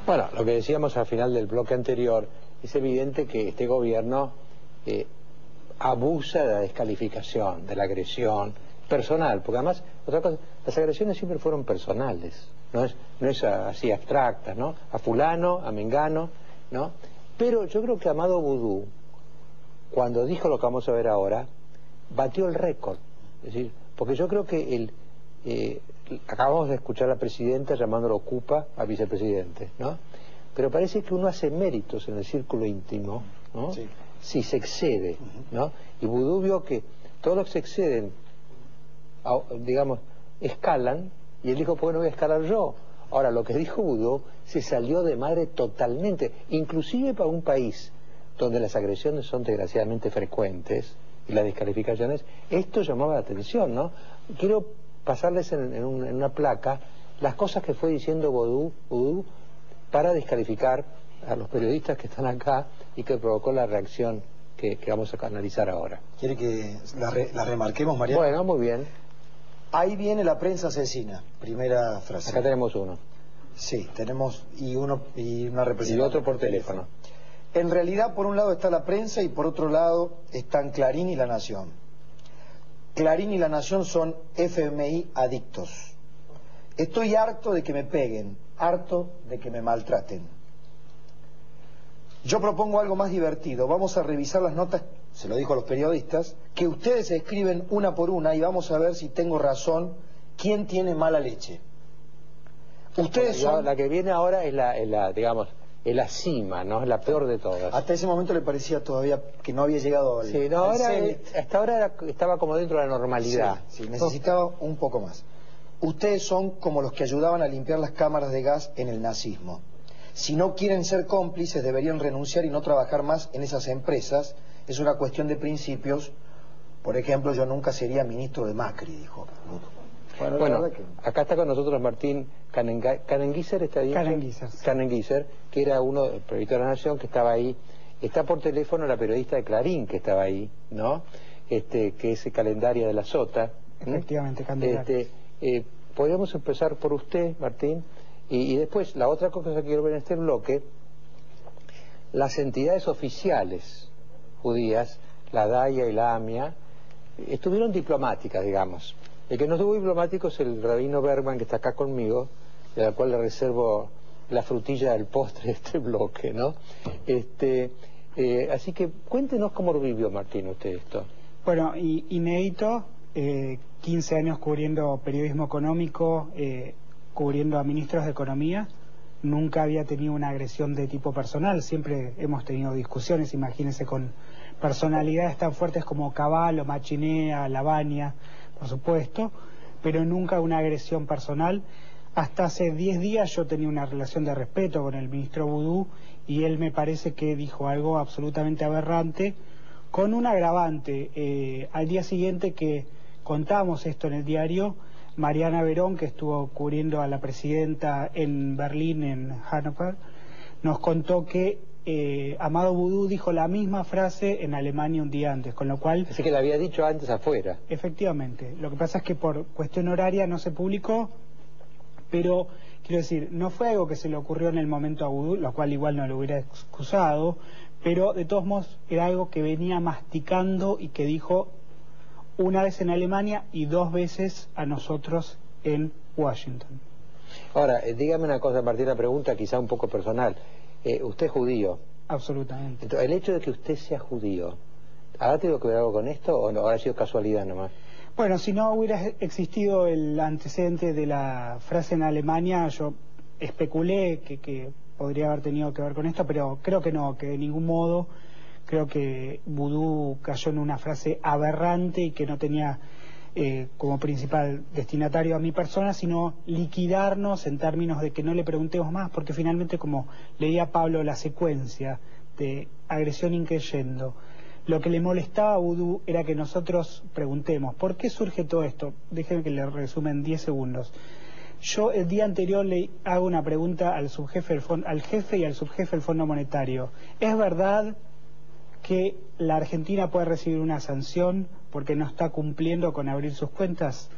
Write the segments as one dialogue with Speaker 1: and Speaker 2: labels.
Speaker 1: Bueno, lo que decíamos al final del bloque anterior, es evidente que este gobierno abusa de la descalificación, de la agresión personal, porque además, otra cosa, las agresiones siempre fueron personales, no es así abstractas, ¿no? A fulano, a mengano, ¿no? Pero yo creo que Amado Boudou, cuando dijo lo que vamos a ver ahora, batió el récord. Es decir, porque yo creo que acabamos de escuchar a la presidenta llamándolo Cupa al vicepresidente, ¿no? Pero parece que uno hace méritos en el círculo íntimo, ¿no? Sí. Si se excede, ¿no? Y Boudou vio que todos los que se exceden, digamos, escalan, y él dijo, ¿por qué no voy a escalar yo? Ahora, lo que dijo Boudou se salió de madre totalmente, inclusive para un país donde las agresiones son desgraciadamente frecuentes y las descalificaciones, esto llamaba la atención, ¿no? Quiero pasarles en una placa las cosas que fue diciendo Boudou para descalificar a los periodistas que están acá y que provocó la reacción que vamos a analizar ahora.
Speaker 2: ¿Quiere que la remarquemos, María?
Speaker 1: Bueno, muy bien.
Speaker 2: Ahí viene la prensa asesina, primera frase.
Speaker 1: Acá tenemos uno.
Speaker 2: Sí, tenemos y una representante.
Speaker 1: Y otro por teléfono.
Speaker 2: En realidad, por un lado está la prensa y por otro lado están Clarín y La Nación. Clarín y La Nación son FMI adictos. Estoy harto de que me peguen, harto de que me maltraten. Yo propongo algo más divertido. Vamos a revisar las notas, se lo dijo a los periodistas, que ustedes escriben una por una y vamos a ver si tengo razón, quién tiene mala leche. Ustedes son...
Speaker 1: La que viene ahora es digamos, es la cima, ¿no? Es la peor de todas.
Speaker 2: Hasta ese momento le parecía todavía que no había llegado al...
Speaker 1: Sí, no, hasta ahora estaba como dentro de la normalidad.
Speaker 2: Sí, necesitaba un poco más. Ustedes son como los que ayudaban a limpiar las cámaras de gas en el nazismo. Si no quieren ser cómplices, deberían renunciar y no trabajar más en esas empresas. Es una cuestión de principios. Por ejemplo, yo nunca sería ministro de Macri, dijo.
Speaker 1: Bueno, acá está con nosotros Martín Canenguiser, ¿está bien?
Speaker 3: Canenguiser, sí.
Speaker 1: Canenguiser, que era uno del periodista de La Nación, que estaba ahí. Está por teléfono la periodista de Clarín, que estaba ahí, ¿no? Que es Calendaria de la Sota.
Speaker 3: Efectivamente, Candelaria.
Speaker 1: Podríamos empezar por usted, Martín, y después, la otra cosa que quiero ver en este bloque, las entidades oficiales judías, la DAIA y la AMIA, estuvieron diplomáticas, digamos. El que no estuvo diplomático es el rabino Bergman, que está acá conmigo, de la cual le reservo la frutilla del postre de este bloque, ¿no? Así que cuéntenos cómo lo vivió, Martín, usted esto.
Speaker 3: Bueno, inédito, 15 años cubriendo periodismo económico, cubriendo a ministros de Economía. Nunca había tenido una agresión de tipo personal, siempre hemos tenido discusiones, imagínense, con personalidades tan fuertes como Cavallo, Machinea, Lavagna, por supuesto, pero nunca una agresión personal. Hasta hace 10 días yo tenía una relación de respeto con el ministro Boudou y él me parece que dijo algo absolutamente aberrante, con un agravante. Al día siguiente que contábamos esto en el diario, Mariana Verón, que estuvo cubriendo a la presidenta en Berlín, en Hannover, nos contó que Amado Boudou dijo la misma frase en Alemania un día antes, con lo cual...
Speaker 1: Así que la había dicho antes afuera.
Speaker 3: Efectivamente. Lo que pasa es que por cuestión horaria no se publicó, pero quiero decir, no fue algo que se le ocurrió en el momento a Boudou, lo cual igual no lo hubiera excusado, pero de todos modos era algo que venía masticando y que dijo una vez en Alemania y 2 veces a nosotros en Washington.
Speaker 1: Ahora, dígame una cosa, Martín, una pregunta quizá un poco personal. ¿Usted es judío?
Speaker 3: Absolutamente.
Speaker 1: Entonces, el hecho de que usted sea judío, ¿habrá tenido que ver algo con esto o no? ¿Habrá sido casualidad nomás?
Speaker 3: Bueno, si no hubiera existido el antecedente de la frase en Alemania, yo especulé que podría haber tenido que ver con esto, pero creo que no, que de ningún modo. Creo que Boudou cayó en una frase aberrante y que no tenía como principal destinatario a mi persona, sino liquidarnos en términos de que no le preguntemos más, porque finalmente, como leía Pablo la secuencia de agresión increyendo, lo que le molestaba a Boudou era que nosotros preguntemos, ¿por qué surge todo esto? Déjenme que le resume en 10 segundos. Yo el día anterior le hago una pregunta al subjefe al jefe y al subjefe del Fondo Monetario. ¿Es verdad que la Argentina puede recibir una sanción porque no está cumpliendo con abrir sus cuentas?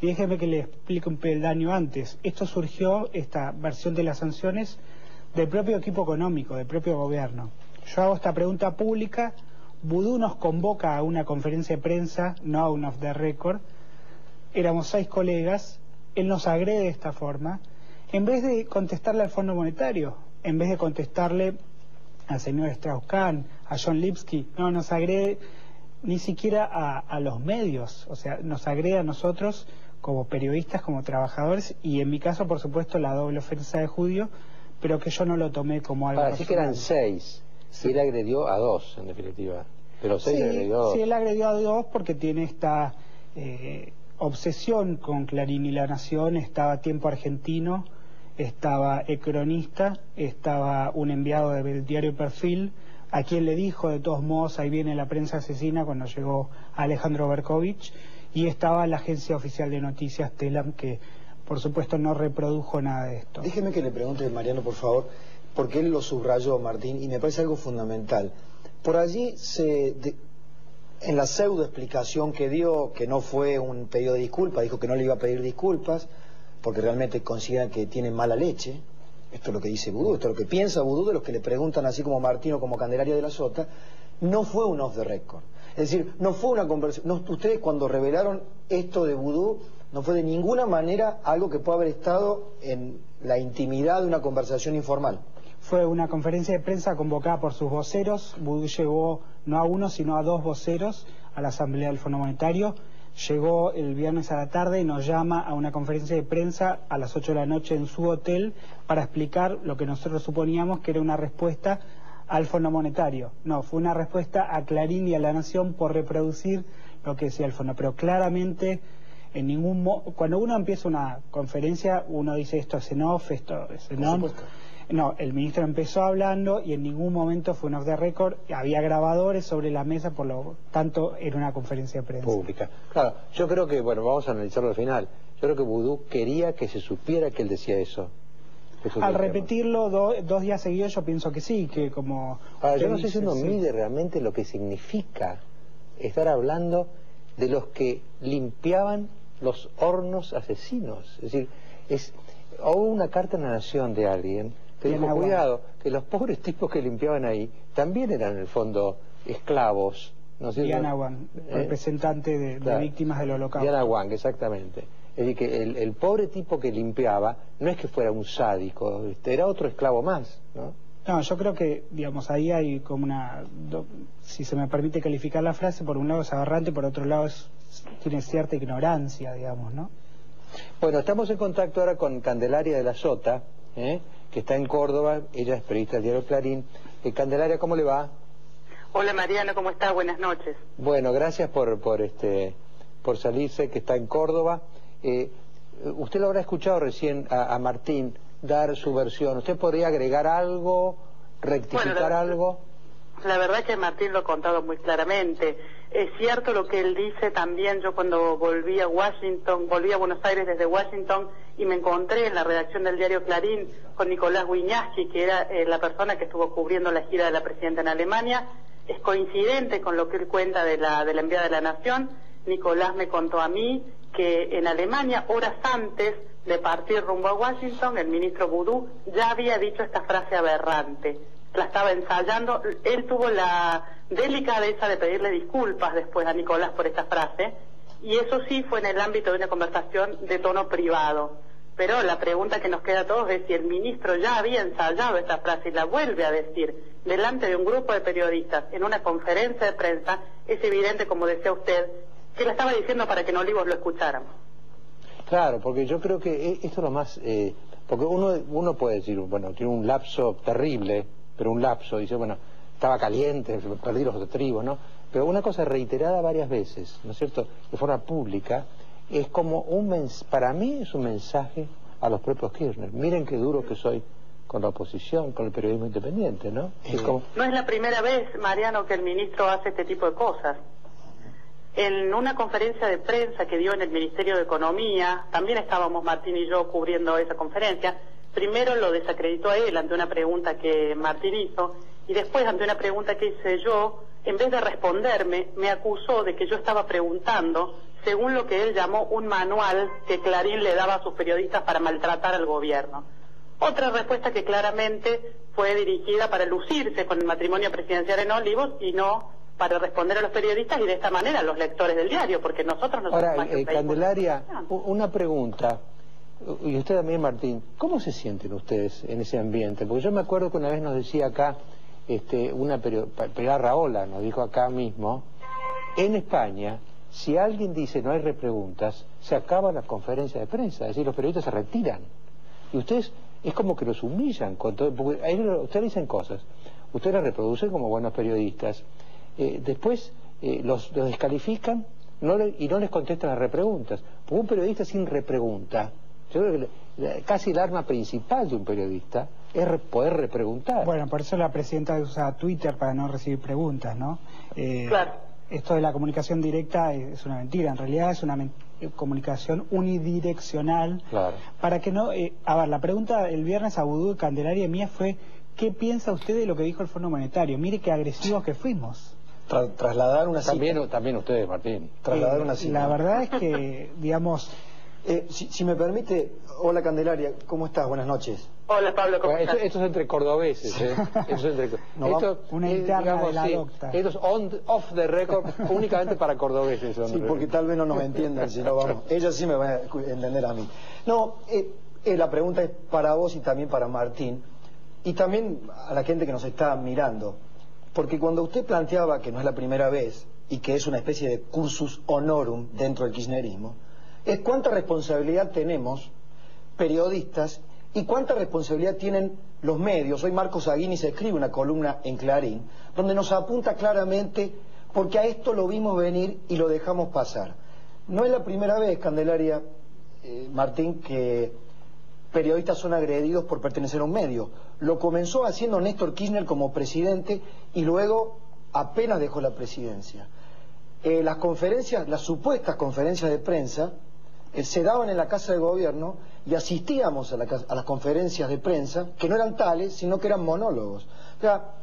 Speaker 3: Y déjeme que le explique un peldaño antes. Esto surgió, esta versión de las sanciones, del propio equipo económico, del propio gobierno. Yo hago esta pregunta pública, Vudú nos convoca a una conferencia de prensa, no a un off the record, éramos 6 colegas, él nos agrede de esta forma, en vez de contestarle al Fondo Monetario, en vez de contestarle al señor Strauss-Kahn, a John Lipsky, no, nos agrede ni siquiera a los medios, o sea, nos agrede a nosotros como periodistas, como trabajadores, y en mi caso, por supuesto, la doble ofensa de judío, pero que yo no lo tomé como algo
Speaker 1: Para decir que eran 6, sí. Y él agredió a 2, en definitiva. Pero 6
Speaker 3: sí,
Speaker 1: agredió a 2.
Speaker 3: Sí, él agredió a 2 porque tiene esta obsesión con Clarín y La Nación. Estaba Tiempo Argentino, estaba El Cronista, estaba un enviado del diario Perfil, a quien le dijo, de todos modos, ahí viene la prensa asesina, cuando llegó Alejandro Berkovich, y estaba la agencia oficial de noticias, Telam, que por supuesto no reprodujo nada de esto.
Speaker 2: Déjeme que le pregunte, Mariano, por favor, porque él lo subrayó, Martín, y me parece algo fundamental. Por allí, en la pseudo explicación que dio, que no fue un pedido de disculpas, dijo que no le iba a pedir disculpas, porque realmente consideran que tiene mala leche. Esto es lo que dice Vudú, esto es lo que piensa Vudú de los que le preguntan, así como Martín o como Candelaria de la Sota. No fue un off the record. Es decir, no fue una conversación. No, ustedes cuando revelaron esto de Vudú, no fue de ninguna manera algo que pueda haber estado en la intimidad de una conversación informal.
Speaker 3: Fue una conferencia de prensa convocada por sus voceros. Vudú llegó no a 1, sino a 2 voceros a la Asamblea del Fondo Monetario. Llegó el viernes a la tarde y nos llama a una conferencia de prensa a las 8 de la noche en su hotel para explicar lo que nosotros suponíamos que era una respuesta al Fondo Monetario. No, fue una respuesta a Clarín y a La Nación por reproducir lo que decía el Fondo. Pero claramente, cuando uno empieza una conferencia, uno dice esto es en off, esto es en on. No, el ministro empezó hablando y en ningún momento fue un off the record. Había grabadores sobre la mesa, por lo tanto era una conferencia de prensa
Speaker 1: pública. Claro, yo creo que, bueno, vamos a analizarlo al final. Yo creo que Vudú quería que se supiera que él decía eso.
Speaker 3: Al repetirlo 2 días seguidos, yo pienso que sí, que como...
Speaker 1: Ahora, yo no sé si uno mide realmente lo que significa estar hablando de los que limpiaban los hornos asesinos. Es decir, hubo una carta en La Nación de alguien que dijo, cuidado, que los pobres tipos que limpiaban ahí también eran en el fondo esclavos. ¿No sé?
Speaker 3: Diana Wang, representante de víctimas del Holocausto.
Speaker 1: Diana Wang, exactamente. Es decir, que el pobre tipo que limpiaba no es que fuera un sádico, era otro esclavo más, ¿no?
Speaker 3: No, yo creo que, digamos, ahí hay como si se me permite calificar la frase, por un lado es aberrante, por otro lado tiene cierta ignorancia, digamos, ¿no?
Speaker 1: Bueno, estamos en contacto ahora con Candelaria de la Sota, que está en Córdoba, ella es periodista del diario Clarín. Candelaria, ¿cómo le va?
Speaker 4: Hola Mariano, ¿cómo está? Buenas noches.
Speaker 1: Bueno, gracias por salirse, que está en Córdoba. Usted lo habrá escuchado recién a Martín dar su versión. ¿Usted podría agregar algo, rectificar algo?
Speaker 4: La verdad es que Martín lo ha contado muy claramente. Es cierto lo que él dice también. Yo cuando volví a Buenos Aires desde Washington y me encontré en la redacción del diario Clarín con Nicolás Wiñaski, que era la persona que estuvo cubriendo la gira de la presidenta en Alemania. Es coincidente con lo que él cuenta de la enviada de La Nación. Nicolás me contó a mí que en Alemania, horas antes de partir rumbo a Washington, el ministro Vudú ya había dicho esta frase aberrante. La estaba ensayando. Él tuvo la delicadeza de pedirle disculpas después a Nicolás por esta frase, y eso sí fue en el ámbito de una conversación de tono privado. Pero la pregunta que nos queda a todos es si el ministro ya había ensayado esta frase y la vuelve a decir delante de un grupo de periodistas en una conferencia de prensa. Es evidente, como decía usted, que la estaba diciendo para que en Olivos lo escucháramos.
Speaker 1: Claro, porque yo creo que esto es lo más... porque uno puede decir, bueno, tiene un lapso terrible, pero un lapso, dice, bueno, estaba caliente, perdí los estribos, ¿no? Pero una cosa reiterada varias veces, ¿no es cierto?, de forma pública, es como para mí es un mensaje a los propios Kirchner. Miren qué duro que soy con la oposición, con el periodismo independiente, ¿no?
Speaker 4: No es la primera vez, Mariano, que el ministro hace este tipo de cosas. En una conferencia de prensa que dio en el Ministerio de Economía, también estábamos Martín y yo cubriendo esa conferencia. Primero lo desacreditó a él ante una pregunta que Martín hizo, y después ante una pregunta que hice yo, en vez de responderme, me acusó de que yo estaba preguntando según lo que él llamó un manual que Clarín le daba a sus periodistas para maltratar al gobierno. Otra respuesta que claramente fue dirigida para lucirse con el matrimonio presidencial en Olivos y no para responder a los periodistas y de esta manera a los lectores del diario, porque nosotros no somos
Speaker 1: Ahora,
Speaker 4: más que un vehículo.
Speaker 1: Candelaria, una pregunta, y usted también, Martín, ¿cómo se sienten ustedes en ese ambiente? Porque yo me acuerdo que una vez nos decía acá, una periodista Raola nos dijo acá mismo, en España, si alguien dice no hay repreguntas, se acaba la conferencia de prensa, es decir, los periodistas se retiran. Y ustedes es como que los humillan, con todo, porque ahí ustedes dicen cosas, ustedes las reproducen como buenos periodistas, después los descalifican y no les contestan las repreguntas. Porque un periodista sin repregunta, yo creo que casi el arma principal de un periodista es poder repreguntar.
Speaker 3: Bueno, por eso la presidenta usa Twitter para no recibir preguntas, ¿no?
Speaker 4: Claro.
Speaker 3: Esto de la comunicación directa es una mentira, en realidad es una comunicación unidireccional.
Speaker 1: Claro.
Speaker 3: Para que no... a ver, la pregunta el viernes a Vudú, Candelaria y mía fue, ¿qué piensa usted de lo que dijo el Fondo Monetario? Mire qué agresivos que fuimos.
Speaker 2: Trasladar una cita.
Speaker 1: También ustedes, Martín.
Speaker 2: Trasladar una cita.
Speaker 3: La verdad es que, digamos...
Speaker 2: si me permite, hola Candelaria, ¿cómo estás? Buenas noches.
Speaker 4: Hola Pablo, ¿cómo estás?
Speaker 1: Esto es entre cordobeses,
Speaker 3: Una interna de la docta.
Speaker 1: Esto es off the record, únicamente para cordobeses.
Speaker 2: Sí, porque tal vez no nos entiendan, si no vamos. Ella sí me va a entender a mí. No, la pregunta es para vos y también para Martín, y también a la gente que nos está mirando. Porque cuando usted planteaba que no es la primera vez, y que es una especie de cursus honorum dentro del kirchnerismo, es cuánta responsabilidad tenemos periodistas y cuánta responsabilidad tienen los medios. Hoy Marcos Aguinis escribe una columna en Clarín donde nos apunta claramente, porque a esto lo vimos venir y lo dejamos pasar. No es la primera vez, Candelaria, Martín, que periodistas son agredidos por pertenecer a un medio. Lo comenzó haciendo Néstor Kirchner como presidente y luego apenas dejó la presidencia. Las conferencias, las supuestas conferencias de prensa se daban en la Casa de Gobierno y asistíamos a las conferencias de prensa, que no eran tales, sino que eran monólogos. O sea,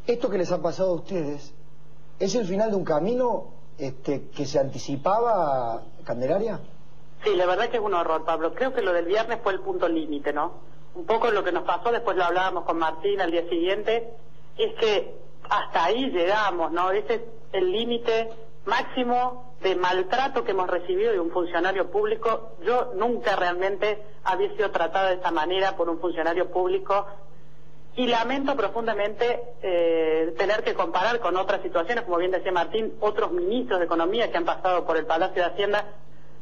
Speaker 2: esto que les ha pasado a ustedes, ¿es el final de un camino que se anticipaba, Candelaria?
Speaker 4: Sí, la verdad que es un horror, Pablo. Creo que lo del viernes fue el punto límite, ¿no? Un poco lo que nos pasó, después lo hablábamos con Martín al día siguiente, es que hasta ahí llegamos, ¿no? Ese es el límite máximo de maltrato que hemos recibido de un funcionario público. Yo nunca realmente había sido tratada de esta manera por un funcionario público y lamento profundamente tener que comparar con otras situaciones, como bien decía Martín, otros ministros de Economía que han pasado por el Palacio de Hacienda.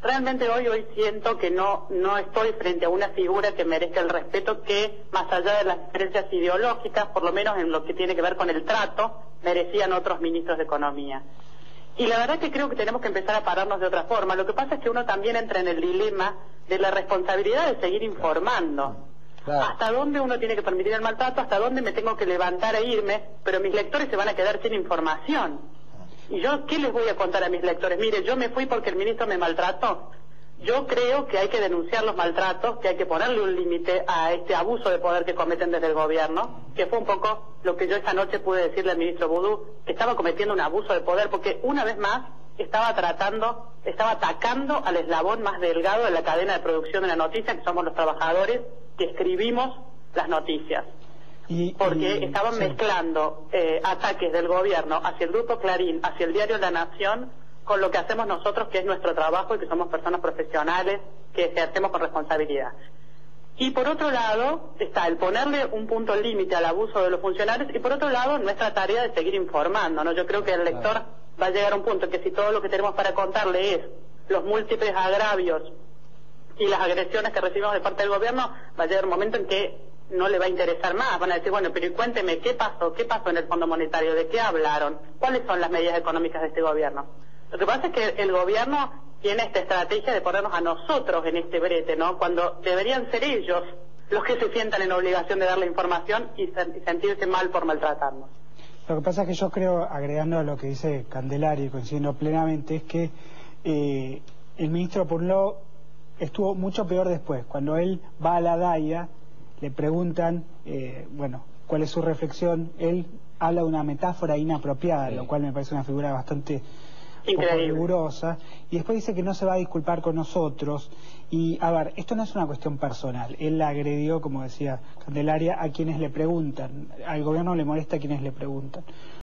Speaker 4: Realmente hoy siento que no estoy frente a una figura que merezca el respeto que, más allá de las diferencias ideológicas, por lo menos en lo que tiene que ver con el trato, merecían otros ministros de Economía. Y la verdad que creo que tenemos que empezar a pararnos de otra forma. Lo que pasa es que uno también entra en el dilema de la responsabilidad de seguir informando. Claro. ¿Hasta dónde uno tiene que permitir el maltrato? ¿Hasta dónde me tengo que levantar e irme? Pero mis lectores se van a quedar sin información. ¿Y yo qué les voy a contar a mis lectores? Mire, yo me fui porque el ministro me maltrató. Yo creo que hay que denunciar los maltratos, que hay que ponerle un límite a este abuso de poder que cometen desde el gobierno, que fue un poco lo que yo esta noche pude decirle al ministro Vudú, que estaba cometiendo un abuso de poder, porque una vez más estaba atacando al eslabón más delgado de la cadena de producción de la noticia, que somos los trabajadores que escribimos las noticias. Porque estaban mezclando ataques del gobierno hacia el Grupo Clarín, hacia el diario La Nación, con lo que hacemos nosotros, que es nuestro trabajo y que somos personas profesionales que ejercemos con responsabilidad. Y por otro lado está el ponerle un punto límite al abuso de los funcionarios y por otro lado nuestra tarea de seguir informando, ¿no? Yo creo que el lector va a llegar a un punto que si todo lo que tenemos para contarle es los múltiples agravios y las agresiones que recibimos de parte del gobierno, va a llegar un momento en que no le va a interesar más. Van a decir, bueno, pero y cuénteme, ¿qué pasó en el Fondo Monetario? ¿De qué hablaron? ¿Cuáles son las medidas económicas de este gobierno? Lo que pasa es que el gobierno tiene esta estrategia de ponernos a nosotros en este brete, ¿no? Cuando deberían ser ellos los que se sientan en obligación de dar la información y sentirse mal por maltratarnos.
Speaker 3: Lo que pasa es que yo creo, agregando a lo que dice Candelaria y coincidiendo plenamente, es que el ministro, por un lado, estuvo mucho peor después. Cuando él va a la DAIA, le preguntan, cuál es su reflexión. Él habla de una metáfora inapropiada, lo cual me parece una figura bastante un poco
Speaker 4: Increíble.
Speaker 3: rigurosa, y después dice que no se va a disculpar con nosotros. Y, a ver, esto no es una cuestión personal. Él agredió, como decía Candelaria, a quienes le preguntan. Al gobierno le molesta a quienes le preguntan.